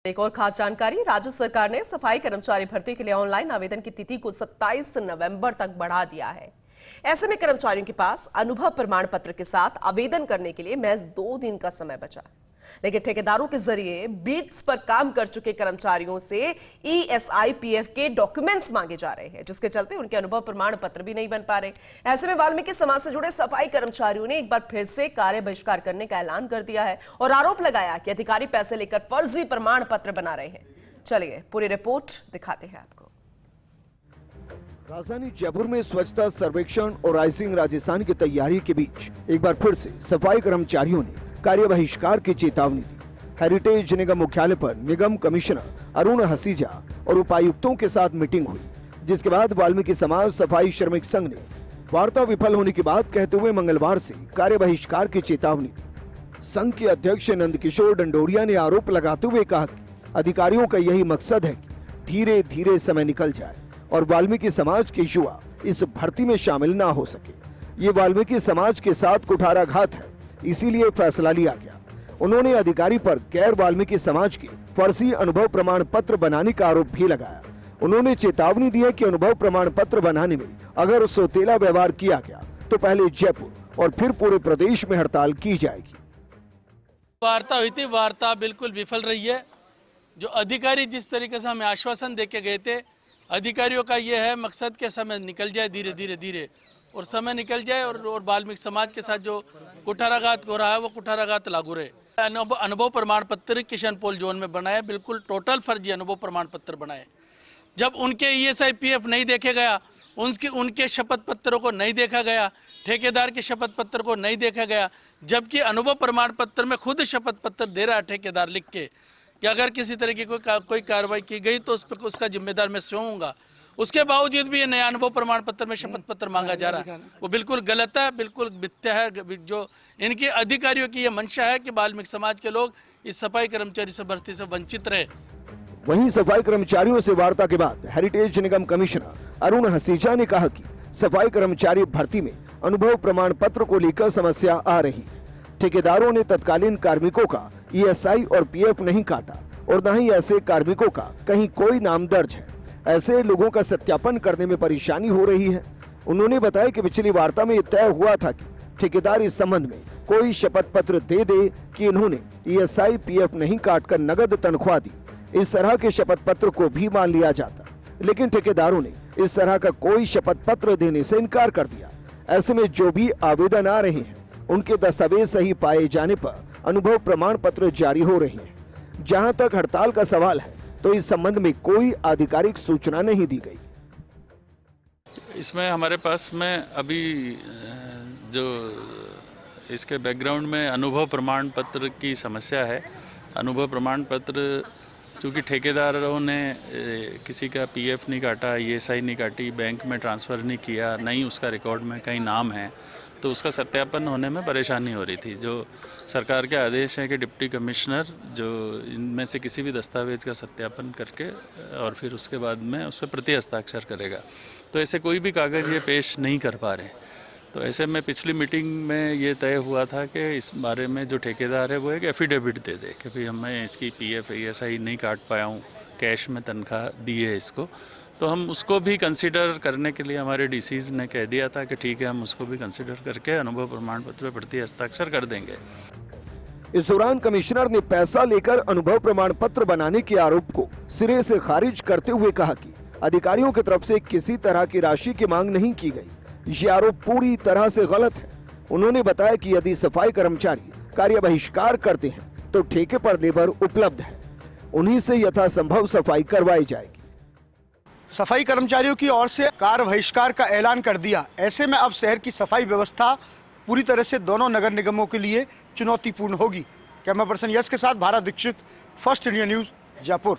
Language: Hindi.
एक और खास जानकारी, राज्य सरकार ने सफाई कर्मचारी भर्ती के लिए ऑनलाइन आवेदन की तिथि को 27 नवंबर तक बढ़ा दिया है। ऐसे में कर्मचारियों के पास अनुभव प्रमाण पत्र के साथ आवेदन करने के लिए महज 2 दिन का समय बचा। लेकिन ठेकेदारों के जरिए बीट्स पर काम कर चुके कर्मचारियों से ESI-PF के डॉक्यूमेंट्स मांगे जा रहे हैं, जिसके चलते उनके अनुभव प्रमाण पत्र भी नहीं बन पा रहे। ऐसे में वाल्मीकि समाज से जुड़े सफाई कर्मचारियों ने एक बार फिर से कार्य बहिष्कार करने का ऐलान कर दिया है और आरोप लगाया कि अधिकारी पैसे लेकर फर्जी प्रमाण पत्र बना रहे हैं। चलिए पूरी रिपोर्ट दिखाते हैं आपको। राजधानी जयपुर में स्वच्छता सर्वेक्षण और राइजिंग राजस्थान की तैयारी के बीच एक बार फिर से सफाई कर्मचारियों ने कार्य बहिष्कार की चेतावनी दी। हेरिटेज निगम मुख्यालय पर निगम कमिश्नर अरुण हसीजा और उपायुक्तों के साथ मीटिंग हुई, जिसके बाद वाल्मीकि समाज सफाई श्रमिक संघ ने वार्ता विफल होने की बात कहते हुए मंगलवार से कार्य बहिष्कार की चेतावनी दी। संघ के अध्यक्ष नंदकिशोर डंडोरिया ने आरोप लगाते हुए कहा कि अधिकारियों का यही मकसद है कि धीरे धीरे समय निकल जाए और वाल्मीकि समाज के युवा इस भर्ती में शामिल ना हो सके। ये वाल्मीकि समाज के साथ कुठाराघात है, इसीलिए फैसला लिया गया। उन्होंने अधिकारी पर गैर वाल्मीकि समाज के फर्जी अनुभव प्रमाण पत्र बनाने का आरोप भी लगाया। उन्होंने चेतावनी दी है कि अनुभव प्रमाण पत्र बनाने में अगर सौतेला व्यवहार किया गया तो पहले जयपुर और फिर पूरे प्रदेश में हड़ताल की जाएगी। वार्ता हुई थी, वार्ता बिल्कुल विफल रही है। जो अधिकारी जिस तरीके से हमें आश्वासन देके गए थे, अधिकारियों का ये है मकसद के समय निकल जाए धीरे धीरे और समय निकल जाए और वाल्मीकि समाज के साथ जो कुठाराघात हो रहा है वो कुठाराघात लागू रहे। अनुभव प्रमाण पत्र किशन पोल जोन में बनाए, बिल्कुल टोटल फर्जी अनुभव प्रमाण पत्र बनाए। जब उनके ESI-PF नहीं देखे गया, उनके शपथ पत्रों को नहीं देखा गया, ठेकेदार के शपथ पत्र को नहीं देखा गया, जबकि अनुभव प्रमाण पत्र में खुद शपथ पत्र दे रहा है ठेकेदार लिख के कि अगर किसी तरह की कोई कार्रवाई की गई तो उस पर उसका जिम्मेदार मैं स्वयं हूँगा। उसके बावजूद भी ये नया अनुभव प्रमाण पत्र में शपथ पत्र मांगा जा रहा है, वो बिल्कुल गलत है, बिल्कुल मिथ्या है। जो इनके अधिकारियों की ये मंशा है कि वाल्मीकि समाज के लोग इस सफाई कर्मचारी से भर्ती से वंचित रहे। वहीं सफाई कर्मचारियों से वार्ता के बाद हेरिटेज निगम कमिश्नर अरुण हसीजा ने कहा कि सफाई कर्मचारी भर्ती में अनुभव प्रमाण पत्र को लेकर समस्या आ रही। ठेकेदारों ने तत्कालीन कार्मिकों का ESI और PF नहीं काटा और न ही ऐसे कार्मिकों का कहीं कोई नाम दर्ज है। ऐसे लोगों का सत्यापन करने में परेशानी हो रही है। उन्होंने बताया कि पिछली वार्ता में तय हुआ था कि ठेकेदार इस संबंध में कोई शपथ पत्र दे दे कि इन्होंने ESI-PF नहीं काटकर नगद तनख्वाह दी। इस तरह के शपथ पत्र को भी मान लिया जाता, लेकिन ठेकेदारों ने इस तरह का कोई शपथ पत्र देने से इनकार कर दिया। ऐसे में जो भी आवेदन आ रहे हैं उनके दस्तावेज सही पाए जाने पर अनुभव प्रमाण पत्र जारी हो रहे हैं। जहां तक हड़ताल का सवाल है तो इस संबंध में कोई आधिकारिक सूचना नहीं दी गई। इसमें हमारे पास में अभी जो इसके बैकग्राउंड में अनुभव प्रमाण पत्र की समस्या है। अनुभव प्रमाण पत्र चूँकि ठेकेदारों ने किसी का PF नहीं काटा, ESI नहीं काटी, बैंक में ट्रांसफ़र नहीं किया, नहीं उसका रिकॉर्ड में कहीं नाम है, तो उसका सत्यापन होने में परेशानी हो रही थी। जो सरकार के आदेश है कि डिप्टी कमिश्नर जो इनमें से किसी भी दस्तावेज का सत्यापन करके और फिर उसके बाद में उस पर प्रति हस्ताक्षर करेगा, तो ऐसे कोई भी कागज़ ये पेश नहीं कर पा रहे। तो ऐसे में पिछली मीटिंग में ये तय हुआ था कि इस बारे में जो ठेकेदार है वो एक एफिडेविट दे दे कि भाई मैं इसकी PF ESI नहीं काट पाया हूँ, कैश में तनख्वाह दी है इसको। तो हम उसको भी कंसीडर करने के लिए हमारे DCs ने कह दिया था कि ठीक है, हम उसको भी कंसीडर करके अनुभव प्रमाण पत्र प्रति हस्ताक्षर कर देंगे। इस दौरान कमिश्नर ने पैसा लेकर अनुभव प्रमाण पत्र बनाने के आरोप को सिरे से खारिज करते हुए कहा कि अधिकारियों की तरफ से किसी तरह की राशि की मांग नहीं की गई। ये आरोप पूरी तरह से गलत है। उन्होंने बताया कि यदि सफाई कर्मचारी कार्य बहिष्कार करते हैं तो ठेके पर लेबर उपलब्ध है, उन्हीं से यथासंभव सफाई करवाई जाएगी। सफाई कर्मचारियों की ओर से कार्य बहिष्कार का ऐलान कर दिया। ऐसे में अब शहर की सफाई व्यवस्था पूरी तरह से दोनों नगर निगमों के लिए चुनौतीपूर्ण होगी। कैमरा पर्सन यश के साथ Bharat Dixit, First India News, Jaipur.